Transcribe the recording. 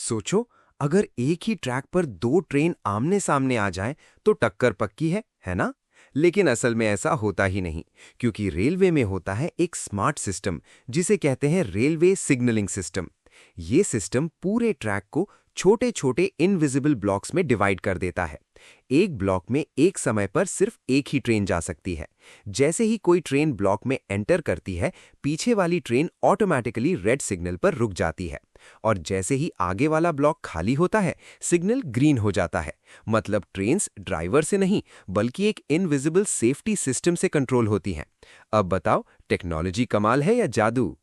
सोचो, अगर एक ही ट्रैक पर दो ट्रेन आमने सामने आ जाएं तो टक्कर पक्की है ना? लेकिन असल में ऐसा होता ही नहीं, क्योंकि रेलवे में होता है एक स्मार्ट सिस्टम जिसे कहते हैं रेलवे सिग्नलिंग सिस्टम। ये सिस्टम पूरे ट्रैक को छोटे छोटे इनविजिबल ब्लॉक्स में डिवाइड कर देता है। एक ब्लॉक में एक समय पर सिर्फ एक ही ट्रेन जा सकती है। जैसे ही कोई ट्रेन ब्लॉक में एंटर करती है, पीछे वाली ट्रेन ऑटोमेटिकली रेड सिग्नल पर रुक जाती है, और जैसे ही आगे वाला ब्लॉक खाली होता है, सिग्नल ग्रीन हो जाता है। मतलब ट्रेन्स ड्राइवर से नहीं, बल्कि एक इनविजिबल सेफ्टी सिस्टम से कंट्रोल होती हैं। अब बताओ, टेक्नोलॉजी कमाल है या जादू?